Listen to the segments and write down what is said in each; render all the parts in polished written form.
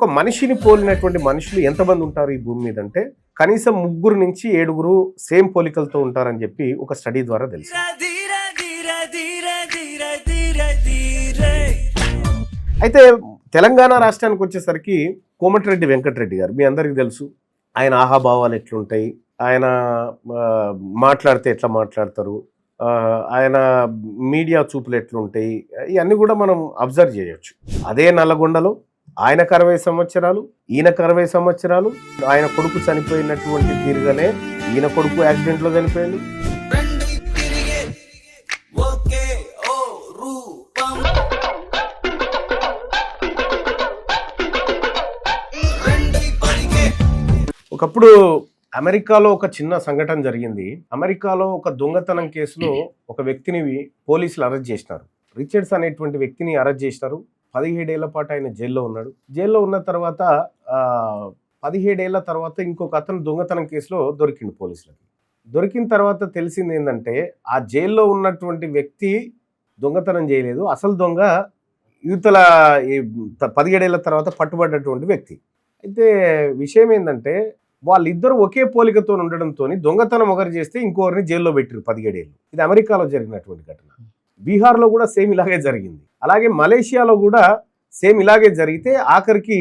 ఒక మనిషిని పోలినటువంటి మనుషులు ఎంతమంది ఉంటారు ఈ భూమి మీద అంటే కనీసం 3 నుంచి 7 సేమ్ పోలికలతో ఉంటారని చెప్పి ఒక స్టడీ ద్వారా తెలుసు. అయితే తెలంగాణ రాష్ట్రానికి వచ్చేసరికి కోమటిరెడ్డి వెంకటరెడ్డి గారు మీ అందరికీ తెలుసు. ఆయన ఆహాభావాలు ఎట్లుంటాయి, ఆయన మాట్లాడితే ఎట్లా మాట్లాడతారు, ఆయన మీడియా చూపులు ఎట్లుంటాయి, ఇవన్నీ కూడా మనం అబ్జర్వ్ చేయొచ్చు. అదే నల్లగొండలో ఆయనకు 60 సంవత్సరాలు, ఈయనకు 60 సంవత్సరాలు. ఆయన కొడుకు చనిపోయినటువంటి తీరుగానే ఈయన కొడుకు యాక్సిడెంట్లో చనిపోయింది. ఒకప్పుడు అమెరికాలో ఒక చిన్న సంఘటన జరిగింది. అమెరికాలో ఒక దొంగతనం కేసులో ఒక వ్యక్తిని పోలీసులు అరెస్ట్ చేసినారు. రిచర్డ్స్ అనేటువంటి వ్యక్తిని అరెస్ట్ చేసినారు. 17 ఏళ్ల పాటు ఆయన జైల్లో ఉన్నాడు. జైల్లో ఉన్న తర్వాత 17 ఏళ్ల తర్వాత ఇంకొక అతను దొంగతనం కేసులో దొరికిండు పోలీసులకి. దొరికిన తర్వాత తెలిసింది ఏంటంటే ఆ జైల్లో ఉన్నటువంటి వ్యక్తి దొంగతనం చేయలేదు, అసలు దొంగ యువతల 17 ఏళ్ల తర్వాత పట్టుబడ్డటువంటి వ్యక్తి. అయితే విషయం ఏంటంటే వాళ్ళిద్దరూ ఒకే పోలికతో ఉండడంతో దొంగతనం ఒకరు చేస్తే ఇంకొకరిని జైల్లో పెట్టారు 17 ఏళ్ళు. ఇది అమెరికాలో జరిగినటువంటి ఘటన. బీహార్లో కూడా సేమ్ ఇలాగే జరిగింది. అలాగే మలేషియాలో కూడా సేమ్ ఇలాగే జరిగితే ఆఖరికి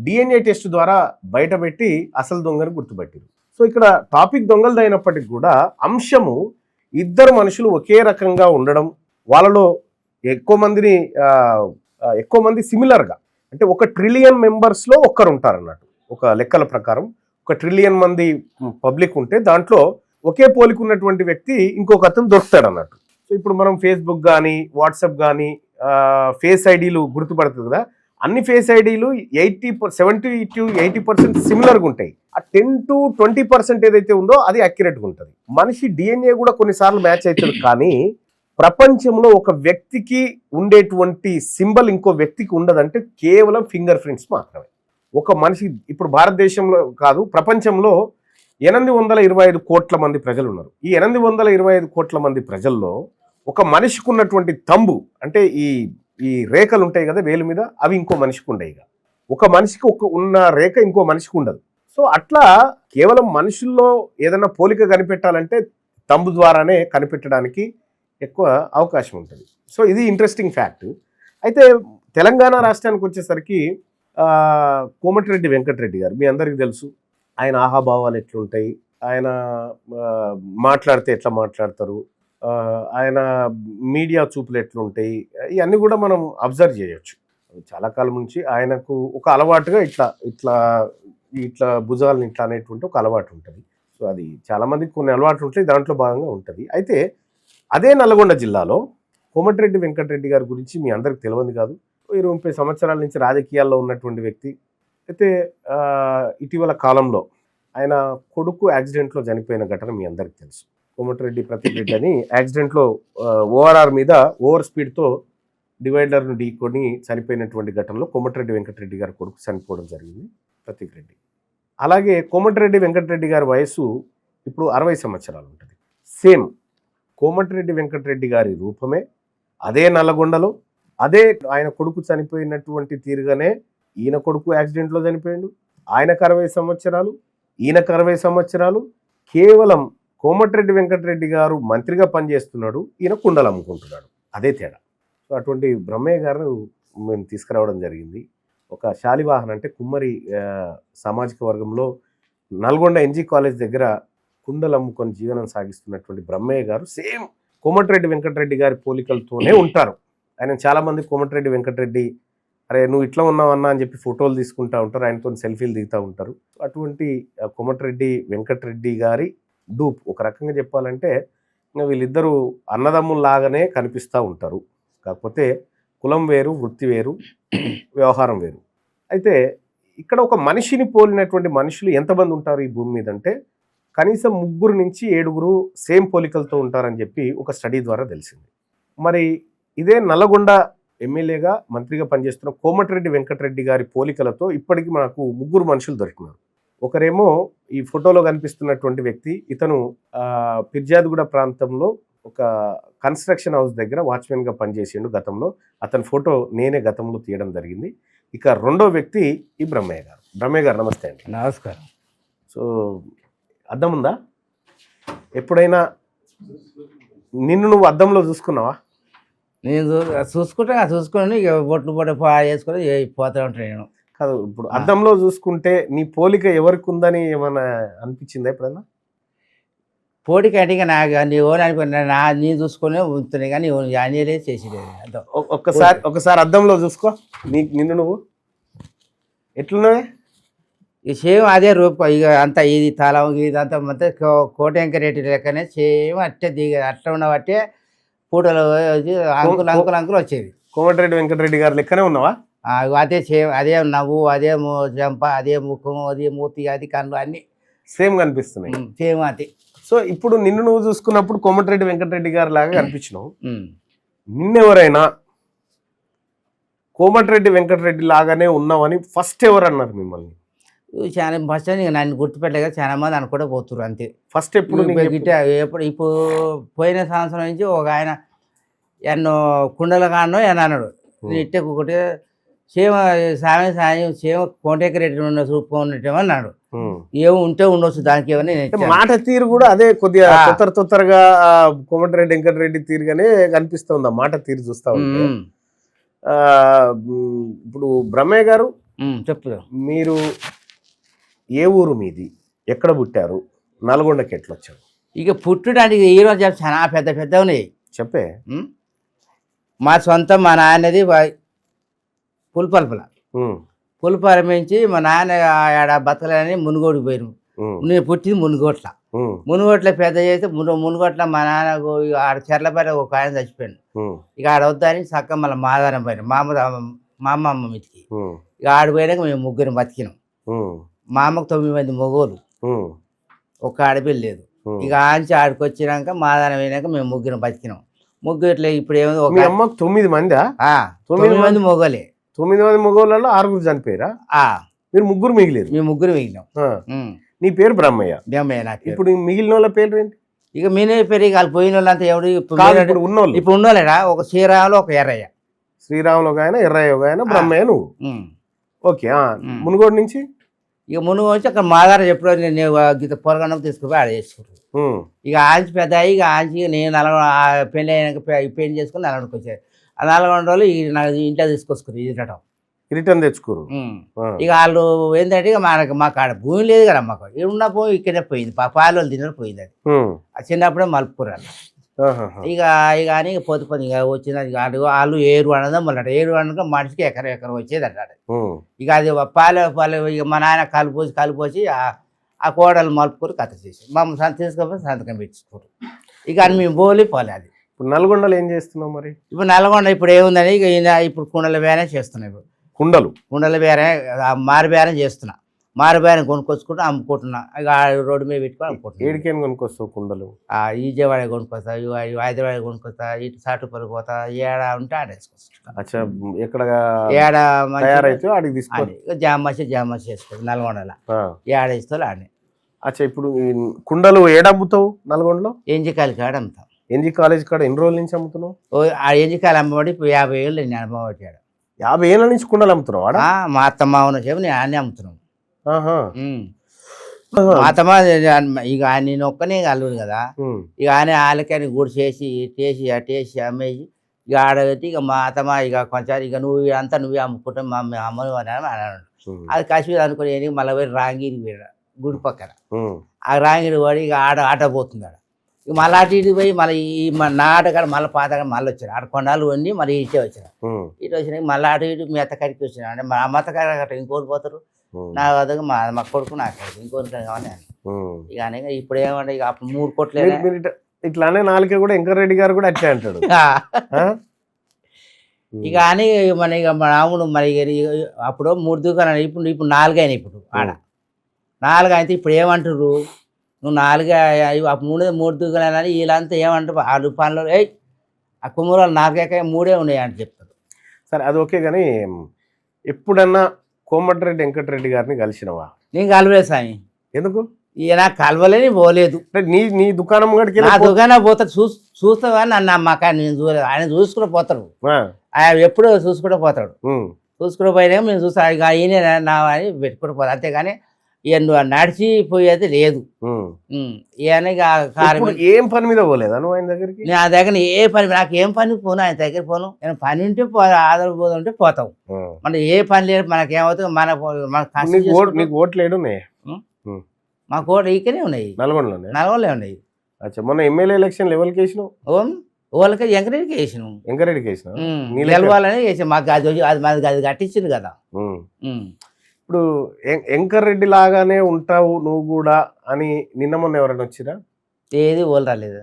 DNA టెస్ట్ ద్వారా బయటపెట్టి అసలు దొంగను గుర్తుపట్టారు. సో ఇక్కడ టాపిక్ దొంగలది అయినప్పటికీ కూడా అంశము ఇద్దరు మనుషులు ఒకే రకంగా ఉండడం, వాళ్ళలో ఎక్కువ మంది సిమిలర్గా, అంటే 1 ట్రిలియన్ మెంబర్స్లో ఒక్కరు ఉంటారు అన్నట్టు. ఒక లెక్కల ప్రకారం 1 ట్రిలియన్ మంది పబ్లిక్ ఉంటే దాంట్లో ఒకే పోలిక ఉన్నటువంటి వ్యక్తి ఇంకొక అతను దొరుకుతాడు అన్నట్టు. సో ఇప్పుడు మనం ఫేస్బుక్ కానీ వాట్సాప్ కానీ ఫేస్ ఐడీలు గుర్తుపడుతుంది కదా, అన్ని ఫేస్ ఐడీలు 70 to 80% సిమిలర్గా ఉంటాయి. ఆ 10 to 20% ఏదైతే ఉందో అది అక్యురేట్గా ఉంటుంది. మనిషి DNA కూడా కొన్నిసార్లు మ్యాచ్ అవుతుంది, కానీ ప్రపంచంలో ఒక వ్యక్తికి ఉండేటువంటి సింబల్ ఇంకో వ్యక్తికి ఉండదంటే కేవలం ఫింగర్ ప్రింట్స్ మాత్రమే. ఒక మనిషి ఇప్పుడు భారతదేశంలో కాదు, ప్రపంచంలో 825 కోట్ల మంది ప్రజలు ఉన్నారు. ఈ 825 కోట్ల మంది ప్రజల్లో ఒక మనిషికి ఉన్నటువంటి తంబు, అంటే ఈ రేఖలు ఉంటాయి కదా వేలు మీద, అవి ఇంకో మనిషికి ఉండవు. ఒక మనిషికి ఉన్న రేఖ ఇంకో మనిషికి ఉండదు. సో అట్లా కేవలం మనుషుల్లో ఏదైనా పోలిక కనిపెట్టాలంటే తంబు ద్వారానే కనిపెట్టడానికి ఎక్కువ అవకాశం ఉంటుంది. సో ఇది ఇంట్రెస్టింగ్ ఫ్యాక్ట్. అయితే తెలంగాణ రాష్ట్రానికి వచ్చేసరికి కోమటిరెడ్డి వెంకటరెడ్డి గారు మీ అందరికీ తెలుసు. ఆయన ఆహాభావాలు ఎట్లుంటాయి, ఆయన మాట్లాడితే ఎట్లా మాట్లాడతారు, ఆయన మీడియా చూపులు ఎట్లుంటాయి, ఇవన్నీ కూడా మనం అబ్జర్వ్ చేయొచ్చు. చాలా కాలం నుంచి ఆయనకు ఒక అలవాటుగా ఇట్లా భుజాలను ఇట్లా అనేటువంటి ఒక అలవాటు ఉంటుంది. సో అది చాలామందికి కొన్ని అలవాట్లు ఉంటాయి, దాంట్లో భాగంగా ఉంటుంది. అయితే అదే నల్గొండ జిల్లాలో కోమటిరెడ్డి వెంకటరెడ్డి గారి గురించి మీ అందరికి తెలియదు కాదు. 20-30 సంవత్సరాల నుంచి రాజకీయాల్లో ఉన్నటువంటి వ్యక్తి. అయితే ఇటీవల కాలంలో ఆయన కొడుకు యాక్సిడెంట్లో చనిపోయిన ఘటన మీ అందరికి తెలుసు. కోమటిరెడ్డి ప్రతీక్ రెడ్డి అని యాక్సిడెంట్లో ఓఆర్ఆర్ మీద ఓవర్ స్పీడ్తో డివైడర్ను ఢీకొని చనిపోయినటువంటి ఘటనలో కోమటిరెడ్డి వెంకటరెడ్డి గారి కొడుకు చనిపోవడం జరిగింది, ప్రతీక్ రెడ్డి. అలాగే కోమటిరెడ్డి వెంకటరెడ్డి గారి వయసు ఇప్పుడు 60 సంవత్సరాలు ఉంటుంది. సేమ్ కోమటిరెడ్డి వెంకటరెడ్డి గారి రూపమే అదే నల్లగొండలో, అదే ఆయన కొడుకు చనిపోయినటువంటి తీరుగానే ఈయన కొడుకు యాక్సిడెంట్లో చనిపోయాడు. ఆయనకు 60 సంవత్సరాలు, ఈయనకు 60 సంవత్సరాలు. కేవలం కోమటిరెడ్డి వెంకటరెడ్డి గారు మంత్రిగా పనిచేస్తున్నాడు, ఈయన కుండలు అమ్ముకుంటున్నాడు, అదే తేడా. సో అటువంటి బ్రహ్మయ్య గారు మేము తీసుకురావడం జరిగింది. ఒక శాలివాహన్ అంటే కుమ్మరి సామాజిక వర్గంలో నల్గొండ NG కాలేజ్ దగ్గర కుండలు అమ్ముకొని జీవనం సాగిస్తున్నటువంటి బ్రహ్మయ్య గారు సేమ్ కోమటిరెడ్డి వెంకటరెడ్డి గారి పోలికలతోనే ఉంటారు. ఆయన చాలామంది కోమటిరెడ్డి వెంకటరెడ్డి అరే నువ్వు ఇట్లా ఉన్నావన్నా అని చెప్పి ఫోటోలు తీసుకుంటూ ఉంటారు, ఆయనతో సెల్ఫీలు దిగుతూ ఉంటారు. అటువంటి కోమటిరెడ్డి వెంకటరెడ్డి గారి డూప్ ఒక రకంగా చెప్పాలంటే వీళ్ళిద్దరూ అన్నదమ్ముల్లాగానే కనిపిస్తూ ఉంటారు. కాకపోతే కులం వేరు, వృత్తి వేరు, వ్యవహారం వేరు. అయితే ఇక్కడ ఒక మనిషిని పోలినటువంటి మనుషులు ఎంతమంది ఉంటారు ఈ భూమి మీద అంటే కనీసం 3 నుంచి 7 సేమ్ పోలికలతో ఉంటారని చెప్పి ఒక స్టడీ ద్వారా తెలిసింది. మరి ఇదే నల్లగొండ ఎమ్మెల్యేగా మంత్రిగా పనిచేస్తున్న కోమటిరెడ్డి వెంకటరెడ్డి గారి పోలికలతో ఇప్పటికీ మనకు 3 మనుషులు దొరికినారు. ఒకరేమో ఈ ఫోటోలో కనిపిస్తున్నటువంటి వ్యక్తి, ఇతను ఫిర్జాద్గూడ ప్రాంతంలో ఒక కన్స్ట్రక్షన్ హౌస్ దగ్గర వాచ్మెన్గా పనిచేసిండు గతంలో. అతని ఫోటో నేనే గతంలో తీయడం జరిగింది. ఇక రెండో వ్యక్తి ఈ బ్రహ్మయ్య గారు. బ్రహ్మయ్య గారు నమస్తే అండి. నమస్కారం. సో అద్దం ఉందా? ఎప్పుడైనా నిన్ను నువ్వు అద్దంలో చూసుకున్నావా? నేను చూసుకొని ఇక బొట్లు బొట్టు చేసుకొని పోతూ ఉంటాను నేను. కాదు, ఇప్పుడు అద్దంలో చూసుకుంటే నీ పోలిక ఎవరికి ఉందని ఏమైనా అనిపించిందా ఎప్పుడైనా? పోటీ కంటే ఇక నాకు నీ ఓన్ అనుకున్నా నేను చూసుకొని ఉంటున్నాయి కానీ అనిలే చేసేది అర్థం. ఒకసారి అద్దంలో చూసుకో నిన్ను నువ్వు ఎట్లున్నావే? ఇక సేమ్ అదే రూపం ఇక అంతా ఇది తలం ఇదంతా మొత్తం కోటంకరెడ్డి లెక్కనే సేమ్ అట్టే అట్లా ఉన్నబట్టే పూటలు అంకులు వచ్చేది. కోమటిరెడ్డి వెంకటరెడ్డి గారు లెక్కనే ఉన్నావా? అదే సేమ్ అదే నవ్వు, అదే జంప, అదే ముఖం, అదే మూతి, అది కళ్ళు అన్నీ సేమ్ కనిపిస్తున్నాయి. సేమ్ అది. సో ఇప్పుడు నిన్ను నువ్వు చూసుకున్నప్పుడు కోమటిరెడ్డి వెంకటరెడ్డి గారు లాగా కనిపించినావు. నిన్నెవరైనా కోమటిరెడ్డి వెంకటరెడ్డి లాగానే ఉన్నావని ఫస్ట్ ఎవరు అన్నారు మిమ్మల్ని? చాలా ఫస్ట్ నన్ను గుర్తుపెట్టలేక చాలా మంది అనుకుంటే పోతున్నారు అంతే. ఫస్ట్ ఎప్పుడు ఇప్పుడు పోయిన సంవత్సరం నుంచి ఒక ఆయన ఎన్నో కుండల కాడనో అని అన్నాడు. ఇట్టే ఒకటి సేమ సాయం సేమ కోటంకరెడ్డి ఉన్న రూపం ఉన్నట్టేమో అన్నాడు. ఏమో ఉంటే ఉండొచ్చు దానికి ఏమని. మాట తీరు కూడా అదే కొద్దిగా తొత్తరగా కోమటిరెడ్డి వెంకటరెడ్డి తీరుగానే కనిపిస్తుంది. మాట తీరు చూస్తా ఉంటే. ఇప్పుడు బ్రహ్మయ్య గారు చెప్పు, మీరు ఏ ఊరు మీది? ఎక్కడ పుట్టారు? నల్గొండకి ఎట్లా వచ్చారు? ఇక పుట్టడానికి ఈరోజు చాలా పెద్ద ఉన్నాయి చెప్పే. మా సొంతం మా నాన్నది పులిపల నుంచి మా నాన్న ఆడ బతకలేని మునుగోడికి పోయినాం. నేను పుట్టింది మునుగోట్ల పెద్ద చేస్తే మునుగోట్ల మా నాన్న ఆడ చెర్లపేట ఒక ఆయన చచ్చిపోయాడు. ఇక ఆడ వద్దని చక్క మళ్ళీ మాదారం పోయినాం మా అమ్మమ్మ మీటికి. ఇక ఆడిపోయినాక మేము ముగ్గురు బతికినాం. మా అమ్మకు 9 మంది మగోళ్ళు, ఒక్క ఆడపిల్ల లేదు. ఇక ఆంచి ఆడికి వచ్చినాక మాదానం అయినాక మేము ముగ్గురం బతికినాం. ముగ్గురు ఇప్పుడు ఏమో 9 మందా? 9 మంది మొగోలే. 9 మంది మొగోళ్ళలో 6 చనిపోయారా? మీరు ముగ్గురు మిగిలేరు? మేము ముగ్గురు మిగిలినాం. నీ పేరు బ్రహ్మయ్య. నాకు ఇప్పుడు మిగిలిన వాళ్ళ పేరు ఏంటి? ఇక మీనే పేరు ఇక వాళ్ళు పోయిన వాళ్ళంతా ఎవడు ఇప్పుడు ఉన్నోళ్ళేనా? ఒక శ్రీరాములు, ఒక ఎర్రయ్య. శ్రీరాములు ఒక ఆయన, ఎర్రయ్య ఒక ఆయన, బ్రహ్మయ్య నువ్వు. ఓకే. మునుగోడు నుంచి ఇక మునుగోడు నుంచి అక్కడ మాదారం ఎప్పుడో నేను గీత పొరగన్నం తీసుకుపోయి ఆడ చేసుకుంటాను. ఇక ఆంచి పెద్ద అయ్యి ఇక ఆంచి నేను పెళ్ళి అయినాక పెళ్లి చేసుకుని నల్గొండకి వచ్చాను. ఆ 4 రోజులు నాకు ఇంట్లో తీసుకొచ్చుకుని రిటర్న్ తెచ్చుకోరు. ఇక వాళ్ళు ఏంటంటే ఇక మాకు ఆడ భూమి లేదు కదా, మాకు ఉన్న భూమి ఇక్కడే పోయింది. పాలు తిన్నారు పోయింది. అది చిన్నప్పుడే మలుపుకురాలి. ఇక అని పోతే ఇక వచ్చింది. వాళ్ళు ఏరు అనదా మళ్ళీ ఏరు అనగా మనిషికి ఎకరం వచ్చేది అంటాడు. ఇక అది పాలు ఇక మా నాయన కలిపోసి ఆ కోడలు మలుపుకొని కథ చేసి మమ్మల్ని తీసుకొని సంతకం పెట్టించుకోరు. ఇక అని మేము పోలే అది. ఇప్పుడు నల్గొండలో ఏం చేస్తున్నావు మరి? ఇప్పుడు నల్గొండ ఇప్పుడు ఏముందని ఇక ఇప్పుడు కుండల బేరం చేస్తున్నాయి. ఇప్పుడు కుండల బేరం మారు బేరం చేస్తున్నా. మారు బేరం కొనుక్కొచ్చుకుంటూ అమ్ముకుంటున్నా. ఇక రోడ్డు మీద పెట్టుకొని అమ్ముకుంటున్నా. ఏడికేం కొనుక్కొస్తావు కుండలు? విజయవాడ కొనుక్కొస్తా, హైదరాబాద్ కొనుక్కొస్తా, ఇటు సాటుపల్లి పోతా, ఏడ ఉంటే ఆడేసుకొస్తా. ఎక్కడ ఏడ జామసి చేసుకోవచ్చు నల్గొండలో. ఏడేస్తా ఆడే. అచ్చా, ఇప్పుడు కుండలు ఏడమ్ముతావు నల్గొండలో? ఎంజికాయలు కాడ అమ్ముతాం. ఎన్జీ కాలేజ్ కాడ ఎన్ని రోజుల నుంచి అమ్ముతున్నావు? ఆ ఎంజికాయలు అమ్మబడి ఇప్పుడు 50 ఏళ్ళు నేను అమ్మబట్టాడు. 50 ఏళ్ళ నుంచి కుండలు అమ్ముతున్నావు? మా అత్తమ్మ ఉన్న చెప్పి నేను అన్నీ అమ్ముతున్నాను. మా అత్తమ్మ ఇక నేను ఒక్కనే అల్లుడు కదా. ఇక ఆయన వాళ్ళకని గుడి చేసి అటేసి అమ్మేసి ఇక ఆడబెట్టి ఇక మా అత్తమ్మ ఇక కొంచెం ఇక నువ్వే అమ్ముకుంటావు మా అమ్మను అని అన్నాడు. అది కాశ్మీర్ అనుకుని మళ్ళీ పోయి రాంగిరి గుడి పక్కన ఆ రాంగిరి పడి ఇక ఆట పోతుంది. ఇక మళ్ళీ అటు ఇటు పోయి మళ్ళీ ఈ నా ఆటగాడ మళ్ళీ పాతగా మళ్ళీ వచ్చారు. ఆడ కొండాలు వండి మళ్ళీ ఇటే వచ్చారు. ఇటు వచ్చినాక మళ్ళీ అటు ఇటు మీ అత్తకాడికి వచ్చినా అంటే మా అత్తకాడ అక్కడ ఇంకోటి పోతారు. నా వద్దకు మా కొడుకు నాకు ఇంకోటి కావాలి అని ఇక అని ఇప్పుడు ఏమంటే ఇక అప్పుడు 3 కోట్లు ఇట్లానే 4 కూడా వెంకటరెడ్డి గారు కూడా అట్లే అంటాడు. ఇక అని మన ఇక మా రాముడు మరి అప్పుడు 3 దుకాణాలు ఇప్పుడు 4 అయినాయి. ఇప్పుడు ఆడ 4 అయితే ఇప్పుడు ఏమంటారు? నువ్వు 4 అప్పుడు 3 దుకాణాలని వీళ్ళంతా ఏమంటారు? 6 పనులు ఆ కుమ్మరాలు 4 3 ఉన్నాయి అని చెప్తారు. సరే, అది ఓకే. కానీ ఎప్పుడన్నా కోమటిరెడ్డి వెంకటరెడ్డి గారిని కలిసినవా? నేను కలవలేదు స్వామి. ఎందుకు? ఈయన కలవలేని పోలేదు. నీ దుకాణం నా దుకాణం పోతాడు చూస్తావా నన్ను అమ్మక నేను చూడలేదు. ఆయన చూసుకుంటూ పోతాడు. ఆయన ఎప్పుడూ చూసుకుంటూ పోతాడు. చూసుకుని పోయినా మేము చూసా ఇక ఈయన నా అని పెట్టుకుని పోదు అంతేగాని ఇక నువ్వు నడిచిపోయేది లేదు. ఈయన ఇక కారు ఇప్పుడు ఏం పని మీద పోలేదా నువ్వు ఆయన దగ్గరికి? నేను ఆ దగ్గర ఏ పని నాకు ఏం పని పోను ఆయన దగ్గర పోను. నేను పని ఉంటే ఆధార పోదు ఉంటే పోతాం. మన ఏ పని లేదు మనకేమవుతుంది మన కష్టం నీకు ఓట్లు ఏడున్నాయి? మా కోట ఇక్కడే ఉన్నాయి, నల్గొండలో ఉన్నాయి. అచ్చా, మొన్న ఎమ్మెల్యే ఎలక్షన్ లెవెల్కి వేసినావు? వాళ్ళకి ఎంకరేజ్కి వేసినావు. ఎంకరెడ్డికి వేసినావు? గెలవాలని వేసాం. మాకు అది మనకి అది కట్టించింది కదా. ఇప్పుడు ఎంకరెడ్డి లాగానే ఉంటావు నువ్వు కూడా అని నిన్న మొన్న ఎవరైనా వచ్చిరా? ఏది వాళ్ళు రాలేదు.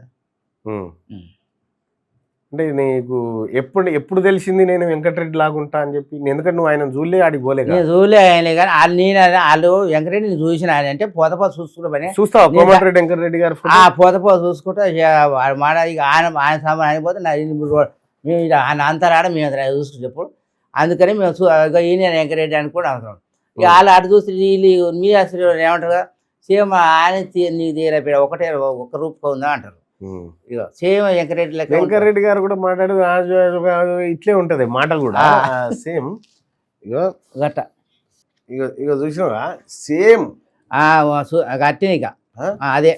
అంటే నీకు ఎప్పుడు తెలిసింది నేను వెంకటరెడ్డి లాగా ఉంటా అని చెప్పి? ఎందుకంటే నువ్వు ఆయన జూలే ఆడికి పోలే. నేను జూలే ఆయనలే కానీ వాళ్ళు వెంకటరెడ్డిని చూసిన ఆయన అంటే పోతపో చూసుకుంటా పని చూస్తావు కోమటిరెడ్డి వెంకటరెడ్డి గారు పోతపో చూసుకుంటా మాట ఇక ఆయన సామాన్ అయిపోతే మేము ఆయన అంతరాడ మేము చూసుకుంటాం చెప్పుడు. అందుకని మేము ఈయన వెంకటరెడ్డి అని కూడా అవసరం. ఇక వాళ్ళు అటు చూసి వీళ్ళు మీ అసలు ఏమంటారు సేమ్ ఆయన నీకు తీర ఒకటే ఒక రూపంగా ఉందా అంటారు. ఇక సేమ్ వెంకటరెడ్డి లెక్క. వెంకటరెడ్డి గారు కూడా మాట్లాడేది ఇట్లే ఉంటది మాట కూడా సేమ్. ఇక గట్ట ఇక చూసినావా సేమ్ గట్టిన ఇక అదే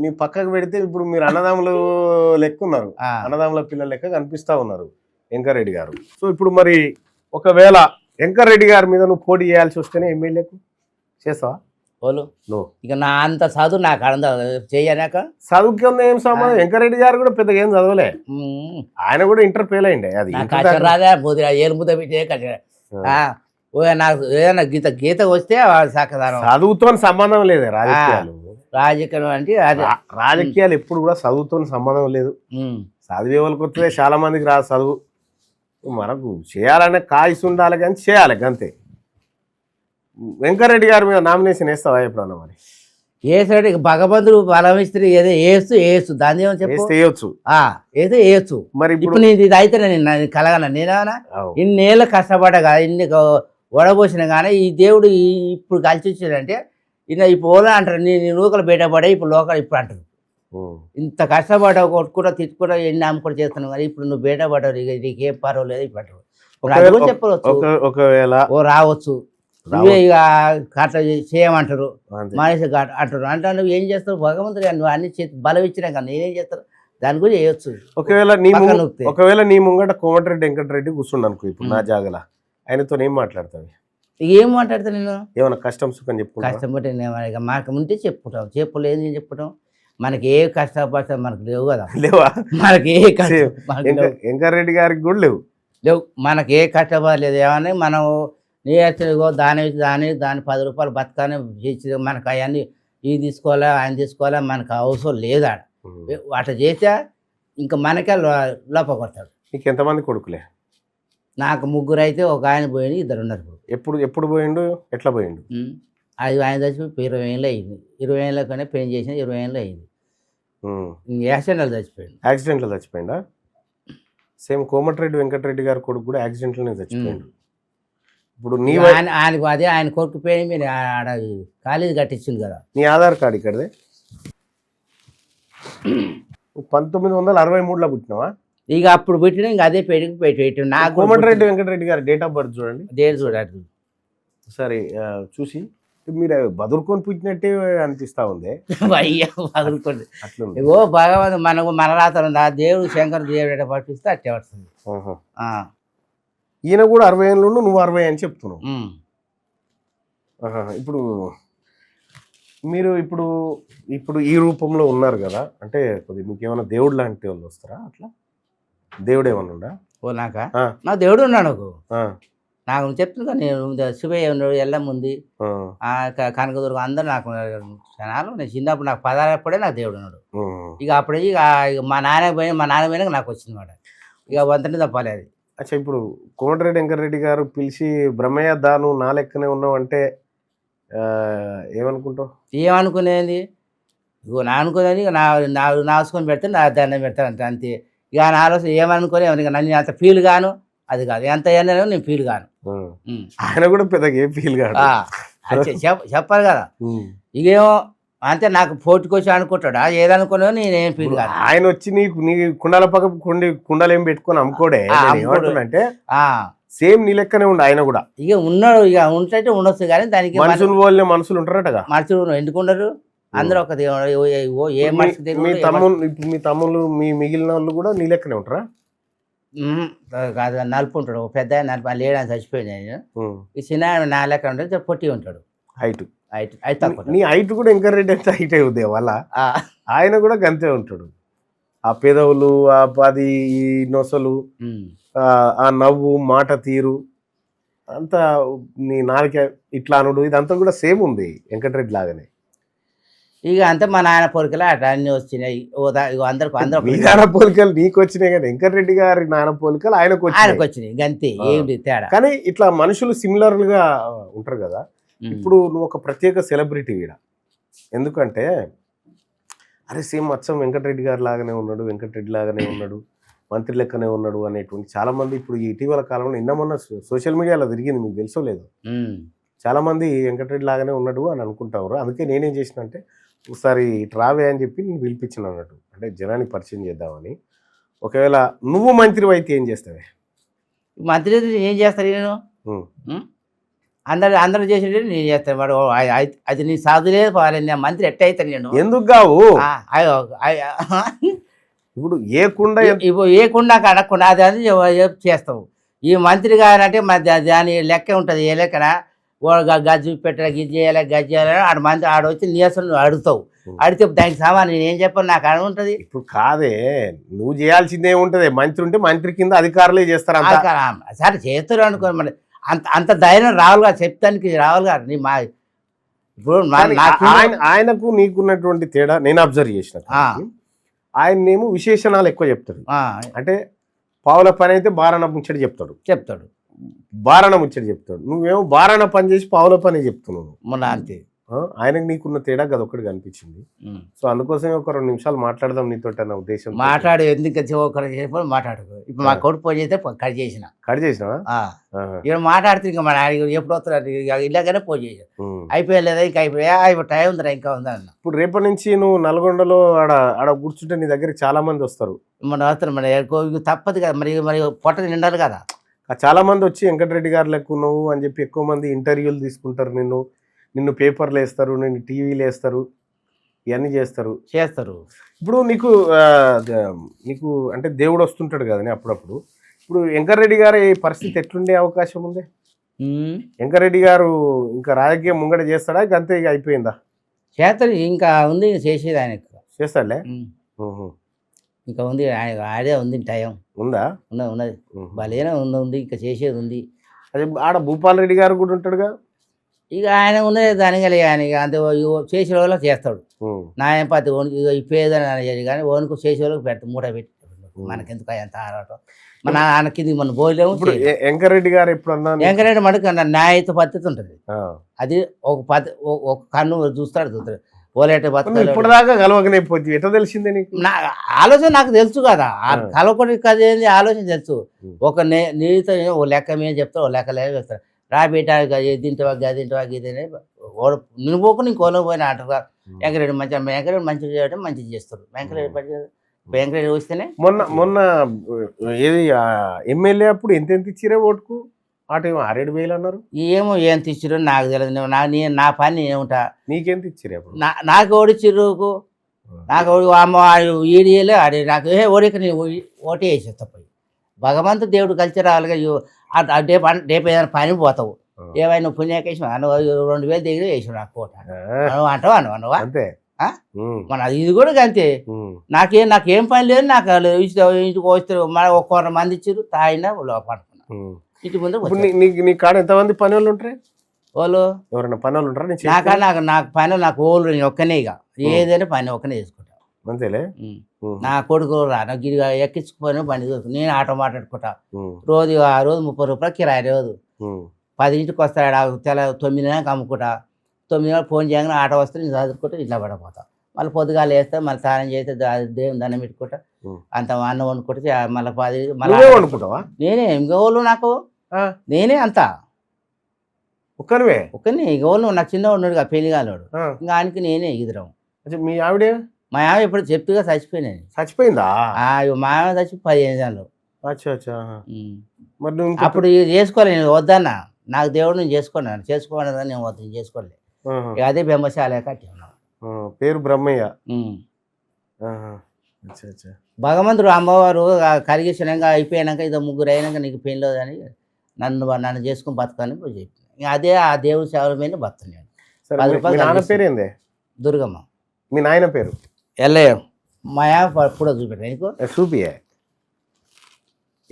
నీ పక్కకు పెడితే ఇప్పుడు మీరు అన్నదమ్ములు లెక్క ఉన్నారు, అన్నదమ్ముల పిల్లల లెక్క కనిపిస్తా ఉన్నారు వెంకటరెడ్డి గారు. సో ఇప్పుడు మరి ఒకవేళ వెంకటరెడ్డి గారి మీద నువ్వు పోటీ చేయాల్సి వస్తేనే ఎమ్మెల్యేకు చేస్తావా? వాళ్ళు ఇక నా అంత చదువు నాకు అర్థం చేయనాక చదువుకి ఉంది ఏం సంబంధం? వెంకటరెడ్డి గారు కూడా పెద్దగా ఏం చదవలే, ఆయన కూడా ఇంటర్ ఫెయిల్ అయ్యిండే. అది రాదా ఏలు ముద్ద పెట్టే నాకు ఏదైనా గీత వస్తే సకదానం. చదువుతో సంబంధం లేదు రాజకీయాలు. రాజకీయం అంటే అదే రాజకీయాలు ఎప్పుడు కూడా చదువుతో సంబంధం లేదు. చదివే వాళ్ళకి వస్తే చాలా మందికి రాదు చదువు. మనకు చేయాలనే కాయసు ఉండాలి కానీ చేయాలి అంతే. వెంకటరెడ్డి గారి మీద నామినేషన్ వేస్తావా ఎప్పుడన్నా? మరి వేసాడు ఇక భగవంతుడు బలమిస్త్రి ఏదో వేస్తూ దాన్ని ఏమని చెప్పచ్చు ఏదో వేయచ్చు. మరి ఇప్పుడు నేను ఇది అయితే నేను కలగన నేనేమన్నా ఇన్నేళ్ళు కష్టపడ్డా కదా, ఇన్ని వడబోసిన కానీ ఈ దేవుడు ఇప్పుడు కలిసి వచ్చిందంటే ఇప్పుడు ఓలా అంటారు నీ నూకలు బయటపడే ఇప్పుడు లోకల్ ఇప్పుడు అంటారు. ఇంత కష్టపడ్డావు కొట్టుకుంటా తిట్టుకుంటా ఎన్ని అమ్ముకుంటూ చేస్తున్నావు కానీ ఇప్పుడు నువ్వు బయటపడ్డావు ఇక నీకేం పర్వాలేదు ఇప్పుడు చెప్పవచ్చు. ఒకవేళ రావచ్చు నువ్వే ఇక అట్లా చేయమంటారు మనిషి అంటారు అంటే నువ్వు ఏం చేస్తావు భగవంతుడు నువ్వు అన్ని బలం ఇచ్చినా కానీ నేనేం చేస్తాను దాని గురించి చేయొచ్చు. ఒకవేళ నీ ముంగట కోమటిరెడ్డి వెంకటరెడ్డి కూర్చుండు అనుకో ఇప్పుడు నా జాగల, ఆయనతో ఏం మాట్లాడతావు? ఏం మాట్లాడతా నేను? ఏమన్నా కష్టం సుఖం చెప్పు. కష్టం బట్టి ఇక మాకు ఉంటే చెప్పుకుంటాం, చెప్పలేదు నేను చెప్పుకుంటాం. మనకి ఏ కష్టపడతా మనకు లేవు కదా, లేవా? మనకి ఏ కష్టం వెంకటరెడ్డి గారికి కూడా లేవు మనకి ఏ కష్టపడలేదు. ఏమన్నా మనం నీ దాని 10 రూపాయలు బతకానే మనకు అవన్నీ ఇవి తీసుకోవాలా ఆయన తీసుకోవాలా మనకు అవసరం లేదా. అట్లా చేస్తే ఇంకా మనకే లోపకొడతాడు. నీకు ఎంతమంది కొడుకులే? నాకు 3 అయితే ఒక ఆయన పోయింది, 2 ఉన్నారు. ఎప్పుడు పోయిండు? ఎట్లా పోయిండు? ఆయన చచ్చిపోయి 20 ఏళ్ళు అయింది. 20 ఏళ్ళకనే పెయిన్ చేసిన 20 ఏళ్ళు అయింది. యాక్సిడెంట్లో చచ్చిపోయింది. యాక్సిడెంట్లో చచ్చిపోయిందా? సేమ్ కోమటిరెడ్డి వెంకటరెడ్డి గారి కొడుకు కూడా యాక్సిడెంట్లోనే చచ్చిపోయిండు. ఇప్పుడు నీ ఆయనకు అదే ఆయన కొడుకు పోయి మీరు ఆడ కాలేజీ కట్టించింది కదా. నీ ఆధార్ కార్డు ఇక్కడదే 1963లో పుట్టినావా? ఇక అప్పుడు పెట్టినా ఇంకా అదే పెట్టి నాకు కోమటిరెడ్డి వెంకటరెడ్డి గారి డేట్ ఆఫ్ బర్త్ చూడండి. చూడండి సరే చూసి మీరు బదులుకొని పుట్టినట్టే అనిపిస్తా ఉంది. బదులుకోండి ఇగో భగవంతు మనకు మన రాత్రి ఉంది. ఆ దేవుడు శంకర్ దేవుడు పట్టిస్తే అట్టే వస్తుంది. ఈయన కూడా 60 ఏళ్ళు నువ్వు 60 అని చెప్తున్నావు. ఇప్పుడు మీరు ఇప్పుడు ఈ రూపంలో ఉన్నారు కదా, అంటే కొద్దిగా మీకు ఏమైనా దేవుడు లాంటి వాళ్ళు వస్తారా? అట్లా దేవుడు ఏమన్నా ఉండా? నా దేవుడు ఉన్నాడు నాకు చెప్తున్నా. నేను శివయ్య ఉన్నాడు, ఎల్లం ఉంది, కనకదుర్గం అందరూ నాకు క్షణాలు. నేను చిన్నప్పుడు నాకు 16 అప్పుడే నాకు దేవుడు ఉన్నాడు. ఇక అప్పుడే ఇక మా నాన్న పోయినాక నాకు వచ్చింది మాట. ఇక వంతనే తప్పాలి అది. అచ్చా, ఇప్పుడు కోమటిరెడ్డి వెంకటరెడ్డి గారు పిలిచి బ్రహ్మయ్య దాను నా లెక్కనే ఉన్నావు అంటే ఏమనుకుంటావు? ఏమనుకునేది ఇగో నా అనుకునేది ఇక నాసుకొని పెడితే నా దండం పెడతాను అంతే. ఇక నా ఆలోచన ఏమనుకోని నన్ను అంత ఫీల్ గాను అది కాదు, ఎంత అయినా నేను ఫీల్ కాను. ఆయన కూడా పెద్దగా ఏం ఫీల్ కాదు చెప్పాలి కదా. ఇకేమో అంతే నాకు పోటీకొచ్చి అనుకుంటాడా ఏదనుకున్నా నేనేం ఫీల్ కాదు. ఆయన వచ్చి నీ కుండాల పక్క కుండలు ఏం పెట్టుకొని అమ్ముకోడే అంటే సేమ్ నీ లెక్కనే ఉండు ఆయన కూడా. ఇక ఉన్నాడు, ఇక ఉంటే ఉండొచ్చు కానీ దానికి మనుషులు వాళ్ళే మనుషులు ఉంటారటగా. మనుషులు ఎందుకున్నారు, అందరూ ఒక ఏ మనిషికి మీ తమ్ముళ్ళు ఇప్పుడు మీ తమ్ముళ్ళు మీ మిగిలిన వాళ్ళు కూడా నీ లెక్కనే ఉంటారా? కాదు, నలుపు ఉంటాడు, ఒక పెద్ద నలుపు లేడని చచ్చిపోయింది ఆయన. ఈ చిన్న నా లెక్క ఉంటాడు, పొట్టి ఉంటాడు, హైట్ హైట్ హైట్ తక్కువ. నీ హైట్ కూడా వెంకటరెడ్డి అంటే హైట్ అవుతాయి వాళ్ళ, ఆయన కూడా గంతే ఉంటాడు. ఆ పెదవులు, ఆ పది ఈ నొసలు, ఆ నవ్వు, మాట తీరు అంతా, నీ నాలుక ఇట్లా అనుడు ఇదంతా కూడా సేమ్ ఉంది వెంకటరెడ్డి లాగానే. ఇక అంతా మా నాన్న పోలికలు అట్లా అన్నీ వచ్చినాయి. మీ నాన్న పోలికలు నీకు వచ్చినాయి కానీ వెంకటరెడ్డి గారి నాన్న పోలికలు ఆయనకు వచ్చినాయి గంతే, ఏంటి తేడా. కానీ ఇట్లా మనుషులు సిమిలర్ గా ఉంటారు కదా. ఇప్పుడు నువ్వు ఒక ప్రత్యేక సెలబ్రిటీ ఈడ, ఎందుకంటే అరే సేమ్ అచ్చం వెంకటరెడ్డి గారి లాగానే ఉన్నాడు, వెంకటరెడ్డి లాగానే ఉన్నాడు, మంత్రి లెక్కనే ఉన్నాడు అనేటువంటి చాలా మంది ఇప్పుడు ఇటీవల కాలంలో నిన్న సోషల్ మీడియాలో తిరిగింది, మీకు తెలుసో లేదు, చాలా మంది వెంకటరెడ్డి లాగానే ఉన్నాడు అని అనుకుంటారు. అందుకే నేనేం చేసిన అంటే ఒకసారి రావే అని చెప్పి నేను పిలిపించిన అన్నట్టు, అంటే జనానికి పరిచయం చేద్దామని. ఒకవేళ నువ్వు మంత్రి అయితే ఏం చేస్తావే? మంత్రి ఏం చేస్తారు నేను, అందరూ చేసేది నేను చేస్తాను. వాడు అది నీ సాధులేదు పోవాలి, నేను మంత్రి ఎట్ట అవుతాను నేను? ఎందుకు కావు? ఇప్పుడు ఏ కుండా అడగకుండా అది అది చేస్తావు. ఈ మంత్రి గారంటే దాని లెక్క ఉంటుంది, ఏ లెక్కన గజ్జి పెట్టాలి, గిజ్జి చేయాలి, గజ్జి చేయాలని ఆడ మంత్రి ఆడ వచ్చి నీసం నువ్వు అడుగుతావు. అడిగితే దానికి సామాన్ నేను ఏం చెప్పాను, నాకు అడుగు ఉంటుంది. ఇప్పుడు కాదే, నువ్వు చేయాల్సిందే ఉంటుంది. మంత్రి ఉంటే మంత్రి కింద అధికారులే చేస్తారు, సరే చేస్తారు అనుకో. మరి అంత ధైర్యం రావాలిగా, చెప్తానికి రావాలిగా. నీ మా ఇప్పుడు ఆయనకు నీకున్నటువంటి తేడా నేను అబ్జర్వ్ చేసిన, ఆయన్నేమో విశేషణాలు ఎక్కువ చెప్తాడు. అంటే పావుల పని అయితే బారణ ముచ్చడి చెప్తాడు, బారణ ముచ్చడి చెప్తాడు. నువ్వేమో బారణ పని చేసి పావుల పని చెప్తున్నావు. మొన్న అంతే ఆయనకు నీకున్న తేడా కదా ఒకటి కనిపించింది. సో అందుకోసమే ఒక 2 నిమిషాలు మాట్లాడదాం నీతో అన్న ఉద్దేశం. మాట్లాడు, ఎందుకు ఒకరు మాట్లాడు. ఇప్పుడు మా కొడుకు పోయి చేస్తే కట్ చేసినా ఇక మాట్లాడితే ఇంకా మన ఎప్పుడు వస్తారు ఇలాగనే పోయి చేసాను, అయిపోయలేదా ఇంకా అయిపోయా, టైం ఉందిరా ఇంకా ఉందా అన్న. ఇప్పుడు రేపటి నుంచి నువ్వు నల్గొండలో ఆడ కూర్చుంటే నీ దగ్గర చాలా మంది వస్తారు. మన వస్తారు, మన తప్పదు కదా, మరి పొట్ట నిండాలి కదా. చాలా మంది వచ్చి వెంకటరెడ్డి గారు లెక్క నువ్వు అని చెప్పి ఎక్కువ మంది ఇంటర్వ్యూలు తీసుకుంటారు, నిన్ను పేపర్లు వేస్తారు, నిన్ను టీవీలు వేస్తారు, ఇవన్నీ చేస్తారు. ఇప్పుడు నీకు అంటే దేవుడు వస్తుంటాడు కదా అప్పుడప్పుడు. ఇప్పుడు వెంకటరెడ్డి గారి పరిస్థితి ఎట్లుండే అవకాశం ఉంది? వెంకటరెడ్డి గారు ఇంకా రాజకీయం ముంగట చేస్తాడా, అంతే ఇక అయిపోయిందా? చేస్తాడు, ఇంకా ఉంది చేసేది ఆయనకు. చేస్తాడులే, ఇంకా ఉంది, ఆడే ఉంది, టైం ఉందా? ఉన్నది భలేనే ఉంది, ఇంకా చేసేది ఉంది. అదే ఆడ భూపాల్ రెడ్డి గారు కూడా ఉంటాడుగా. ఇక ఆయన ఉన్నది దానికి ఆయన అంతే చేసే వాళ్ళకి చేస్తాడు. నా ఏం పత్తి ఇప్పేదని కానీ ఓనుకు చేసే వాళ్ళకి పెడతాడు, మూట పెట్టి. మనకెందుకు అంత ఆరాటం, మన ఆయనకి మన పోలేము. వెంకరెడ్డి గారు ఎప్పుడు వెంకరెడ్డి మటుకు న్యాయత పద్ధతి ఉంటుంది, అది ఒక కన్ను చూస్తాడు ఓలేట బతుకు. ఇప్పుడు దాకా కలవకనే పోతే ఎట్లా తెలిసిందే నీకు? నా ఆలోచన నాకు తెలుసు కదా, కలవకొని కది ఏంది ఆలోచన తెలుసు. ఒక నీతో ఓ లెక్క మీద చెప్తాడు, ఓ లెక్క లేక చెప్తాడు. రా బేటా తింటావా తింటావా గీదని నువ్వు పోకు నీకు కోలం పోయిన అంటారు. వెంకరెడ్డి మంచిగా చేయడం మంచిగా చేస్తారు. వెంకరెడ్డి వస్తేనే మొన్న ఏది ఎమ్మెల్యే అప్పుడు ఎంత ఇచ్చిరే ఓటుకు? అటు 6,000 అన్నారు. ఏమో ఎంత ఇచ్చిరో నాకు తెలియదు. నా పని ఏముంటా. నీకెంత ఇచ్చిరే అప్పుడు? నాకు ఓడిచ్చిర్రుకు, నాకు అమ్మ ఈడియలే ఆడి నాకు ఓడికి నేను ఓటే వేసేస్తా పోయి. భగవంతు దేవుడు కలిసి రావాలిగా. రేపు ఏదైనా పని పోతావు, ఏమైనా పుణ్యకేసి 2,000 దగ్గర వేసాడు నాకు కోట అంటావా అనువా అంతే. మన ఇది కూడా అంతే. నాకేం పని లేదు, నాకు ఇంటికి వస్తే మన 1 మంది ఇచ్చారు, తాగినా పడుకున్నా. ఇంటి ముందు నీ కాడ ఎంతమంది పని వాళ్ళు ఉంటారు? వాళ్ళు ఎవరైనా పని వాళ్ళు ఉంటారా? నాకు పని నాకు ఓళ్ళు నేను ఒక్కనే, ఇక ఏదైనా పని ఒక్కనే చేసుకుంటా అంతేలే. నా కొడుకు నాకు ఎక్కించుకుపోయిన బండి నేను ఆటో మాట్లాడుకుంటా. రోజు 30 రూపాయలు కిరాయి, రోజు 10ంటికి వస్తాడు, తెల 9 అమ్ముకుంటా. 9 ఫోన్ చేయగానే ఆటో వస్తే నేను చదువుకుంటా, ఇంట్లో పడపోతా. మళ్ళీ పొద్దుగాలు వేస్తే మళ్ళీ స్నానం చేస్తే దేవుని దండం పెట్టుకుంటా, అంత అన్నం వండుకుంటే మళ్ళీ 10 మళ్ళీ వండుకుంటావా? నేనే ఇంకోళ్ళు, నాకు నేనే అంతా ఒక్కనే. ఇంకోళ్ళు నాకు చిన్న ఉన్నాడు పెళ్లి కాలేడు, ఇంకా ఆయనకి నేనే ఇద్దరం. మీ ఆవిడే? మా ఆమె ఇప్పుడు చెప్తుగా చచ్చిపోయినాయి. చచ్చిపోయిందా? మా ఆమె చచ్చి 15 ఏళ్ళు. మరి నువ్వు ఇంకో అప్పుడు ఇది చేసుకోలే, నేను వద్దన్నా, నాకు దేవుడు నేను చేసుకున్నాను, చేసుకోవాలి నేను వద్దు, నేను చేసుకోలే. ఆహా. ఇక అదే బెంబశాల కట్టి ఉన్నాం. పేరు బ్రహ్మయ్య. ఆహా. అచ్చా అచ్చా. భగవంతుడు అమ్మవారు కలిగేసినాక అయిపోయాక ఇదో ముగ్గురు అయినాక నీకు పెళ్ళి అని నన్ను చేసుకుని బతకని చెప్పి, ఇక అదే ఆ దేవుడి సేవల మీద బతున్నాను. సరే 10 మీ రూపాయలు నాన్న కలిగిస్తుంది. పేరు ఏందే? దుర్గమ్మ మీ నాయన పేరు? ఎల్లయ్య. మా కూడా చూపెట్టా నీకు. చూపియే.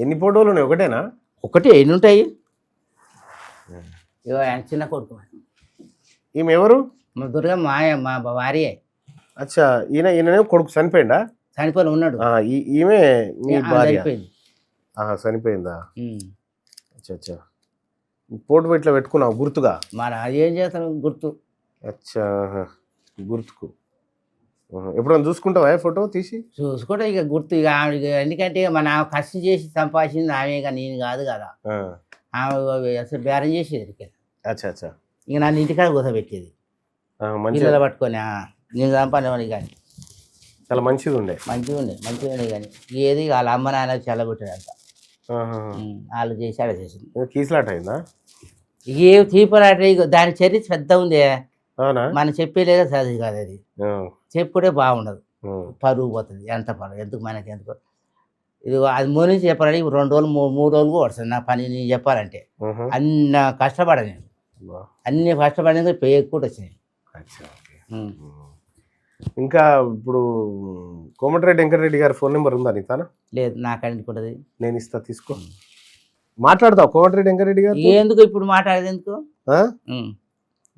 ఎన్ని ఫోటోలు ఉన్నాయి? ఒకటేనా? ఒకటి ఎన్ని ఉంటాయి? ఇగో ఆయన చిన్న కొడుకు. ఈమె ఎవరు? మా దుర్గమ్మ మా భార్య. అచ్చా, ఈయన కొడుకు చనిపోయిందా? చనిపోయి ఉన్నాడు. ఈమె మీ భార్య? చనిపోయింది. చనిపోయిందా? అచ్చా అచ్చా. ఫోటో ఇట్లా పెట్టుకున్నావు గుర్తుగా? మరి అది ఏం చేస్తాను గుర్తు. అచ్చా, గుర్తుకు. ఎప్పుడైనా చూసుకుంటావా ఫోటో తీసి? చూసుకుంటే ఇక గుర్తు, ఇక ఆమె ఎందుకంటే మన ఆమె కష్టం చేసి సంపాదించింది ఆమె, ఇక నేను కాదు కదా. ఆమె అసలు బేరం చేసేది. అచ్చా అచ్చా. ఇక నన్ను ఇంటికాడ కూర్చోబెట్టేది, పిల్లలు పట్టుకొని. నేను సంపాదన కానీ చాలా మంచిది ఉండే. మంచిగా ఉండే కానీ ఏది వాళ్ళ అమ్మ నాన్న చల్లగొట్టాడంట. వాళ్ళు చేసి అలా చేసింది. కీసులాట అయిందా? ఏ తీపరాట, ఇక దాని చరిత్ర పెద్ద ఉంది. అవునా? మనం చెప్పేలేక చదివి కాదు అది, చెప్పుడే బాగుండదు, పరుగు పోతుంది. ఎంత పరుగు ఎందుకు మనకి, ఎందుకు ఇది అది మూడు నుంచి చెప్పాలంటే 2 రోజులు 3 రోజులు కూడా వస్తుంది నా పని. నేను చెప్పాలంటే అన్న కష్టపడ, నేను అన్ని కష్టపడేందుకు ఎక్కువ వచ్చినాయి. ఇంకా ఇప్పుడు కోమటిరెడ్డి వెంకటరెడ్డి గారి ఫోన్ నెంబర్ ఉందా నీకు? లేదు, నాకంటే ఉంటుంది. నేను ఇస్తా, తీసుకో. మాట్లాడతావు కోమటిరెడ్డి వెంకటరెడ్డి గారు? ఎందుకు ఇప్పుడు మాట్లాడేది ఎందుకు?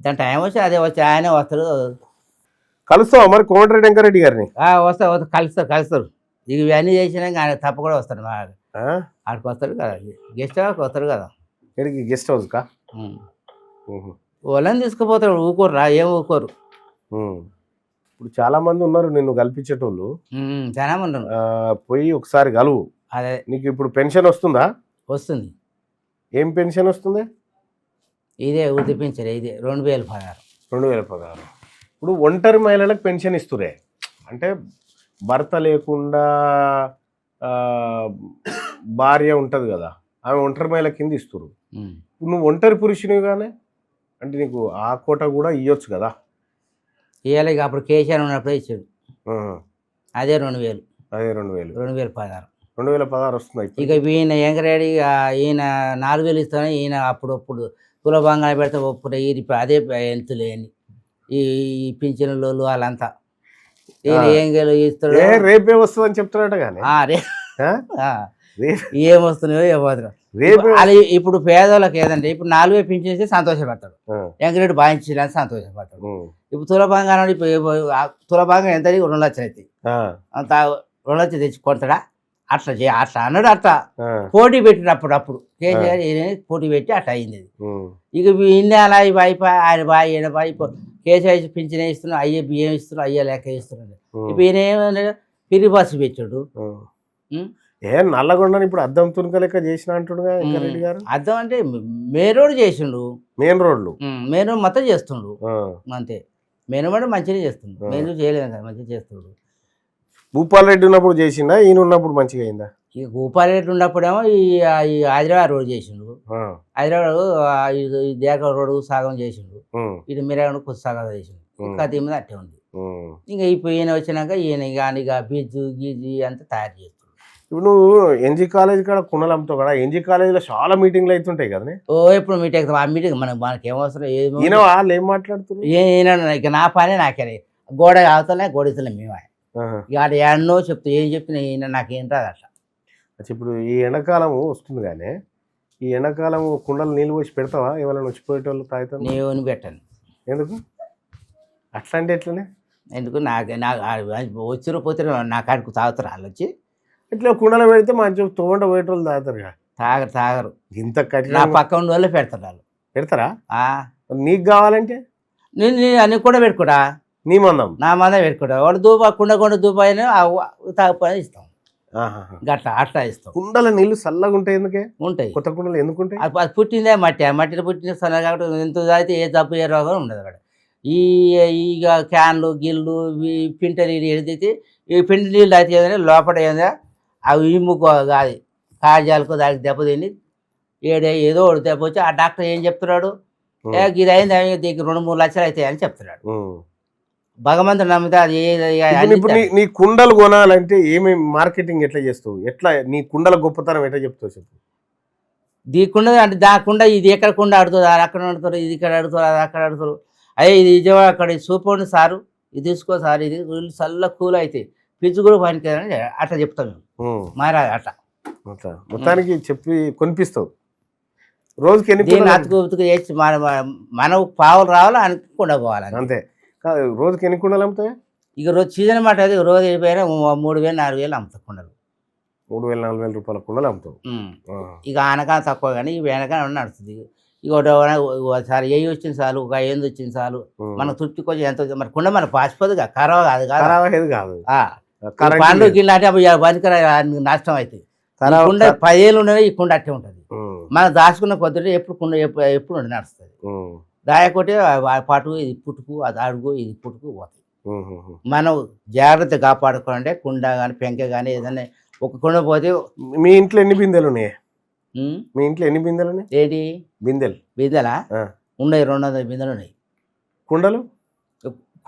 దాని టైం వచ్చి అదే వచ్చి ఆయనే వస్తాడు. కలుస్తావా మరి కోమటిరెడ్డి వెంకటరెడ్డి గారిని? వస్తారు కలుస్తారు. ఇక ఇవన్నీ చేసినాక ఆయన తప్ప కూడా వస్తాడు. మా ఆడికి వస్తాడు కదా, గెస్ట్ హౌస్కి వస్తాడు కదా. ఎక్కడికి? గెస్ట్ హౌస్ కా? వాళ్ళని తీసుకుపోతాడు. ఊకోరు, ఏం ఊకోరు. ఇప్పుడు చాలా మంది ఉన్నారు నిన్ను కల్పించేటోళ్ళు, చాలా మంది ఉన్నారు. పోయి ఒకసారి కలువు. అదే నీకు ఇప్పుడు పెన్షన్ వస్తుందా? వస్తుంది. ఏం పెన్షన్ వస్తుంది? ఇదే వృద్ధి పెన్షన్, ఇదే 2016. 2016. ఇప్పుడు ఒంటరి మహిళలకు పెన్షన్ ఇస్తురే, అంటే భర్త లేకుండా భార్య ఉంటుంది కదా, ఆమె ఒంటరి మహిళ కింద ఇస్తురు. నువ్వు ఒంటరి పురుషునిగానే అంటే నీకు ఆ కోట కూడా ఇవ్వచ్చు కదా. ఇవ్వాలి. ఇక అప్పుడు కేసీఆర్ ఉన్నప్పుడే ఇచ్చాడు. అదే 2000. అదే 2000. 2016. 2016 వస్తుంది. ఇక ఈయన ఎంకరేడి, ఈయన 4000 ఇస్తాను. ఈయన అప్పుడు కులభంగా పెడితే ఒప్పుడు అదే ఎంతులేని ఈ పింఛన్లు వాళ్ళంతా ఈయన ఏం ఇస్తాడు. రేపే వస్తుందని చెప్తున్నాడు కానీ ఏమొస్తున్నాయో ఏమవుతున్నావు. ఇప్పుడు పేదోళ్ళకి ఏదంటే ఇప్పుడు 4000 పింఛన్ సంతోషపడతాడు, ఎంకరేడి భావించడానికి సంతోషపడతాడు. ఇప్పుడు తులభంగా తులభంగా ఎంత 2 లక్షలు అవుతాయి, అంత 2 లక్షలు తెచ్చి కొడతాడా? అట్లా అన్నాడు. అట్లా పోటీ పెట్టినప్పుడు కేసీఆర్ పోటీ పెట్టి అట్లా అయింది. ఇక ఇన్ని అలా ఇవి అయిపోయి ఆయన బాగా ఈయన బాగా కేసీఆర్ పింఛన్ ఇస్తున్నాడు, అయ్యే బియ్యం ఇస్తున్నాడు, అయ్యే లెక్క ఇస్తున్నాడు. ఇప్పుడు ఈయన ఏమన్నా పిరి బస్సు పెట్టాడు. నల్లగొండని ఇప్పుడు అద్దం తునక లెక్క చేసిన అంటుండగా వెంకరెడ్డి గారు. అద్దం అంటే మెయిన్ రోడ్ చేసిండు, మెయిన్ రోడ్ మొత్తం చేస్తుండు అంతే. మెయిన్ రోడ్ మంచిగా చేస్తుండు, మెయిన్ రోడ్ చేయలేదు కదా, మంచిగా చేస్తుండు. భూపాల్ రెడ్డి ఉన్నప్పుడు చేసిండా, ఈయన ఉన్నప్పుడు మంచిగా అయిందా? ఈ భూపాల్ రెడ్డి ఉన్నప్పుడేమో ఈ హైదరాబాద్ రోడ్ చేసిండు. హైదరాబాద్ దేక రోడ్ సగం చేసిండు, ఇటు మిరాగం కొద్ది సగం చేసిండు. కథ మీద అట్టే ఉంది. ఇంకా ఇప్పుడు ఈయన వచ్చినాక ఈయన ఇక బీజు గీజు అంతా తయారు చేస్తాడు. ఇప్పుడు నువ్వు ఎన్జీ కాలేజ్ కాడ కుండలంతో కూడా ఎన్జీ కాలేజీలో చాలా మీటింగ్లు అవుతుంటాయి కదా. ఎప్పుడు మీటింగ్ అవుతాం, ఆ మీటింగ్ మనకి ఏమవసరం. వాళ్ళు ఏం మాట్లాడుతున్నారు? ఇక నా పని నాకే, గోడ అవుతానే గోడతలే మేమే. ఇక ఆడ ఎన్నో ఏం చెప్తున్నా ఈయన నాకేం రాదు అట్లా. ఇప్పుడు ఈ ఎండాకాలం వస్తుంది కానీ ఈ ఎండాకాలం కుండలు నీళ్ళు పోసి పెడతావా? ఎవరైనా వచ్చిపోయేటోళ్ళు తాగుతాను? నేను పెట్టాను. ఎందుకు అట్లా అంటే ఎట్లనే? ఎందుకు నాకు వచ్చిన పోతే నా కాడికి తాగుతారు వాళ్ళు వచ్చి. ఇట్లా కుండలు పెడితే మంచిగా తోండ పోయేటోళ్ళు తాగుతారు. తాగరు. ఇంత కఠిన నా పక్క ఉన్న వాళ్ళే పెడతారు వాళ్ళు. పెడతారా? నీకు కావాలంటే నేను అన్ని కూడా పెట్టుకుంటా. నీ మందం నా మందం పెట్టుకుంటా. వాడు కుండ దూప అయినా తాగుపని ఇస్తాం. గట్లా అట్లా ఇస్తాం. కుండల నీళ్ళు చల్లగా ఉంటాయి. ఎందుకే ఉంటాయి? కొత్త కుండలు ఎందుకు ఉంటాయి? అది పుట్టిందే మట్టిలో పుట్టిన సన్న కాబట్టి ఎంత తాగితే ఏ జబ్బు ఏ రోగం ఉండదు అక్కడ. ఇక క్యాన్లు గిల్లు పింట నీళ్ళు ఎడితే ఈ పిండి నీళ్ళు తాగితే లోపల ఏందా అవి ఇమ్ముకో కాదు కాజాలకు దానికి దెబ్బతిని ఏదో ఒకటి తెప్పొచ్చి ఆ డాక్టర్ ఏం చెప్తున్నాడు, ఇది అయింది దీనికి 2-3 లక్షలు అవుతాయి అని చెప్తున్నాడు. భగవంతుడు నమ్మితే అది ఇప్పుడు నీ కుండలు కొనాలంటే ఏమేమి మార్కెటింగ్ ఎట్లా చేస్తావు, ఎట్లా నీ కుండల గొప్పతనం ఎట్లా చెప్తావు చెప్పు. దీకుండా అంటే దాకుండా ఇది ఎక్కడ కుండ ఆడుతుంది, అది అక్కడ ఆడుతారు, ఇది ఇక్కడ ఆడుతారు, అది అక్కడ ఆడుతారు. అయ్యే ఇది విజయవాడ అక్కడ చూపండి సారు, ఇది తీసుకో సార్, ఇది చల్ల కూల్ అయితే పిచ్చి కూడా పనికిరాని అట్లా చెప్తాం మేము. మారా అట్లా మొత్తానికి చెప్పి కొనిపిస్తావు. రోజుకి ఎన్ని దీన్ని అతుకు చేసి మన పావులు రావాలి అనుకుండా పోవాలి అంతే. కాదు రోజుకి ఎన్ని కుండలు అమ్ముతాయి? ఇక రోజు సీజన్ మాట అది రోజు అయిపోయినా 3,000-4,000 అమ్ముతాయి కుండలు. 3,000-4,000 రూపాయల కుండలు అమ్ముతావు. ఇక ఆనకా తక్కువ కానీ ఇవి వెనక నడుస్తుంది. ఇక ఒకసారి ఏ వచ్చింది చాలు, ఒక 5 వచ్చింది చాలు, మనకు తృప్తి కొంచెం ఎంత వచ్చింది. మరి కుండ మన పాసిపోదుగా, ఖరాబ్ కాదు కాదు. పండ్లు గిన్నె అంటే పనికర నష్టం అవుతుంది. కుండ 10 ఏళ్ళు ఉన్నది, ఈ కుండ అట్టే ఉంటుంది. మనం దాచుకున్న కొద్ది ఎప్పుడు కుండ ఎప్పుడు నడుస్తుంది. దాయకొట్టే పాటు ఇది పుట్టుకు, అది అడుగు, ఇది పుట్టుకు పోతాయి. మనం జాగ్రత్త కాపాడుకోవాలంటే కుండ కానీ పెంక కానీ ఏదైనా ఒక కుండ పోతే. మీ ఇంట్లో ఎన్ని బిందెలు ఉన్నాయి? మీ ఇంట్లో ఎన్ని బిందెలు ఉన్నాయి? ఏంటి బిందెలా ఉన్నాయి? 200 బిందెలు ఉన్నాయి.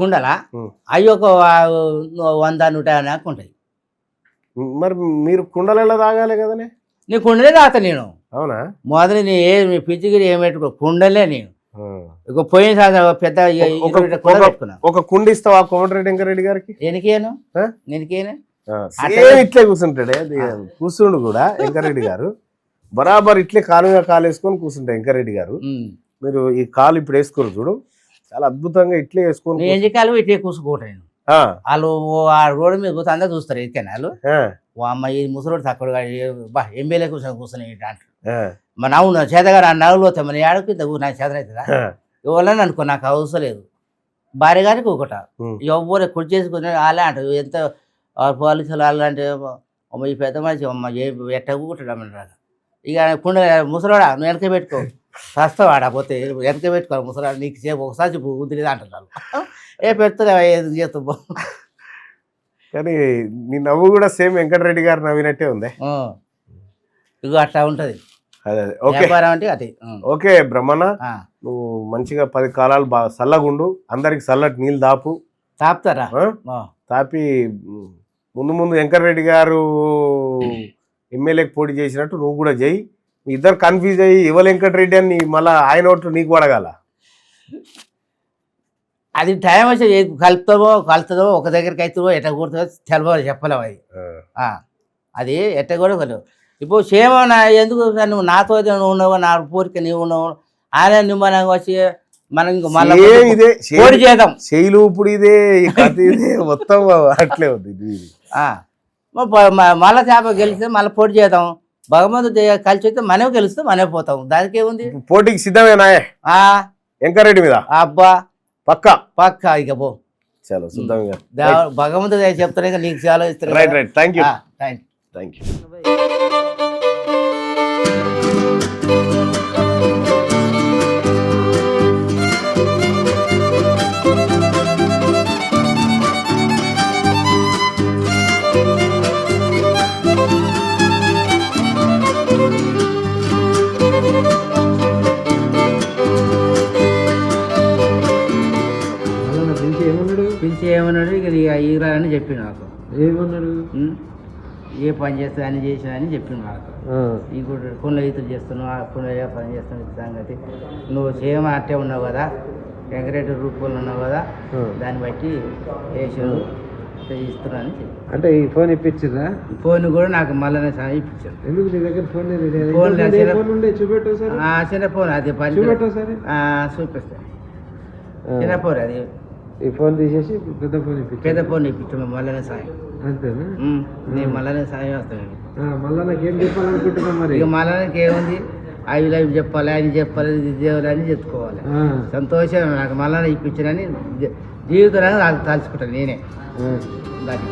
కుండలా అవి ఒక 100-150 ఉంటాయి. మరి మీరు కుండలలో తాగాలి కదనే? నీ కుండలే తాగుతా నేను. అవునా? మొదలు నీ మీ పిచ్చిగిరి ఏమెట్టుకో కుండలే నేను. ఇక పోయిన పెద్ద ఒక కుండ ఇస్తావా కోమటిరెడ్డి వెంకరెడ్డి గారికి? నేనికేను ఇట్లే కూర్చుంటాడే, కూర్చుండు కూడా వెంకరెడ్డి గారు బరాబర్ ఇట్లే కాలుగా కాలు వేసుకొని కూర్చుంటా వెంకరెడ్డి గారు. మీరు ఈ కాలు ఇప్పుడు వేసుకోరు చూడు, చాలా అద్భుతంగా ఇట్లే వేసుకొని ఎంజికాలు ఇట్లే కూర్చుకుంటాను. వాళ్ళు ఆ రోడ్డు మీద కూర్చొని అందరూ చూస్తారు ఎత్తుకని వాళ్ళు. అమ్మ ఈ ముసలోడు తక్కువ ఎమ్మెల్యే కూర్చొని అంటారు. మా నవ్వు చేతగారు ఆ నవ్వులు వస్తాయి, మన ఏడకి నాకు చేతన అవుతుందా ఇవ్వాలని అనుకో, నాకు అవసరం లేదు. భార్య గారికి ఒకట ఎవరు కుడి చేసుకుని వాళ్ళే అంటారు. ఎంత పోలీసులు వాళ్ళు అంటే అమ్మ ఈ పెద్ద మనిషి అమ్మ ఎట్ట కూకుంటాడు. ఇక కుండ ముసలోడా నువ్వు వెనక పెట్టుకో, సస్తావు ఆడపోతే వెనక పెట్టుకోవాలి ముసలాడు, నీకు సేపు ఒకసారి బుద్ధి అంటున్నారు. పెడుతున్నా ఏది చేస్తావు. కానీ నీ నవ్వు కూడా సేమ్ వెంకటరెడ్డి గారు నవ్వినట్టే ఉంది. ఇక అట్లా ఉంటుంది అంటే అదే. ఓకే బ్రహ్మణ, నువ్వు మంచిగా 10 కాలాలు బాగా చల్లగుండు, అందరికి చల్లటి నీళ్ళు తాపుతారా తాపి ముందు వెంకటరెడ్డి గారు ఎమ్మెల్యేకి పోటీ చేసినట్టు నువ్వు కూడా చేయి. మీ ఇద్దరు కన్ఫ్యూజ్ అయ్యి ఇవ్వ వెంకటరెడ్డి అని మళ్ళీ ఆయన ఓట్లు నీకు పడగాల. అది టైం వచ్చి కలుతుందో ఒక దగ్గరికి అవుతుందో ఎట్ట కూర్తుందో తెలవాలి, చెప్పలేవు అది. అది ఎట్ట కూడా ఇప్పుడు సేమ ఎందుకు నువ్వు నాతో నువ్వు ఉన్నావు, నా పూరిక నీవు ఉన్నావు, ఆయన నిమ్మనంగా వచ్చి మనం ఇంక మళ్ళీ పోటీ చేద్దాం. శైలు ఇప్పుడు ఇదే మొత్తం అట్లే ఉంది. మళ్ళీ చేప గెలిస్తే మళ్ళీ పోటీ చేద్దాం. భగవంతుడు కలిసి వస్తే మనమే గెలిస్తే మనమే పోతాం. దానికి ఏముంది? పోటీకి సిద్ధమేనా వెంకరెడ్డి మీద? అబ్బా పక్క ఇక పో చాలా సిద్ధంగా. భగవంతుడు చెప్తానే నీకు చాలా ఇస్తారు. Right thank you. పిలిచి ఏమన్నాడు, ఇక ఈరాని చెప్పి నాకు. ఏమన్నాడు? ఏ పని చేస్తా అని చేసినా అని చెప్పింది నాకు. ఇంకోటి కొన్ని ఈతలు చేస్తున్నావు, కొన్ని ఏ పని చేస్తున్నావు సంగతి, నువ్వు సేమ అట్టే ఉన్నావు కదా, వెంకటరెడ్డి రూపంలో ఉన్నావు కదా, దాన్ని బట్టి వేసాడు ఇస్తున్నా అని చెప్పి. అంటే ఈ ఫోన్ ఇప్పించిందా? ఫోన్ కూడా నాకు మళ్ళీ ఇప్పించాను. ఎందుకు నీ దగ్గర ఫోన్ చూపెట్టు. చిన్న ఫోన్ అది చూపిస్తా. చిన్న ఫోన్ అది. ఈ ఫోన్ తీసేసి పెద్ద ఫోన్ ఇప్పించాము మళ్ళీ సాయం. అంతేనా? నేను మళ్ళీ సాయం వస్తాను. మళ్ళీ నాకు ఏం చెప్పాలనుకుంటున్నా మరి? ఇక మళ్ళీ ఏముంది, అవి చెప్పాలి, ఆయన చెప్పాలి, దేవుడు అని చెప్పుకోవాలి. సంతోషం నాకు మళ్ళీ ఇప్పించానని జీవితాన్ని నాకు తలుచుకుంటాను నేనే. దాన్ని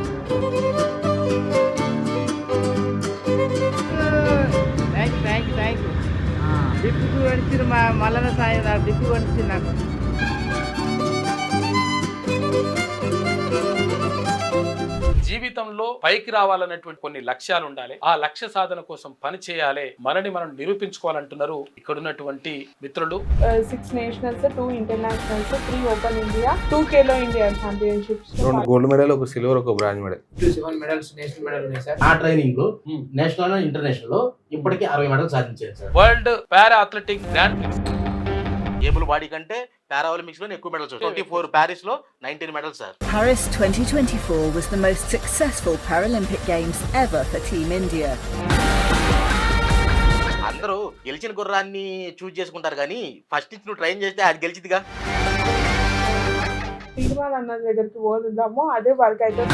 థ్యాంక్ యూ. డిప్పు అనిచ్చింది మళ్ళీ సాయం, డిప్పు అనిచ్చింది నాకు. జీవితంలో పైకి రావాలనేటువంటి కొన్ని లక్ష్యాలు ఉండాలి. ఆ లక్ష్య సాధన కోసం పని చేయాలి, మనని మనం నిరూపించుకోవాలంటున్నారు ఇక్కడున్నటువంటి మిత్రులు. 6 nationals, 2 internationals, 3 open India, 2 Khelo India championships, 2 gold medal, 1 silver, 1 bronze medal. 7 medals national medal ఉన్నాయి సార్. ఆ ట్రైనింగ్ లో నేషనల్ ఇంటర్నేషనల్ లో ఇప్పటికీ 60 మెడల్ సాధించారు సార్. వరల్డ్ పారా athletic grand prix able body కంటే పారా ఒలింపిక్స్ లో ఎక్కువ మెడల్స్ 24 ప్యారిస్ లో 19 medals sir. Paris 2024 was the most successful Paralympic Games ever for Team India. అందరూ గెలిచిన గుర్రాన్ని చూస్ చేసుకుంటారు కానీ ఫస్ట్ నుంచి నువ్వు ట్రైన్ చేస్తే అది గెలిచిదిగా. తీర్మానం అన్న దగ్గరికి పోదాము, అదే వర్క్ అయితే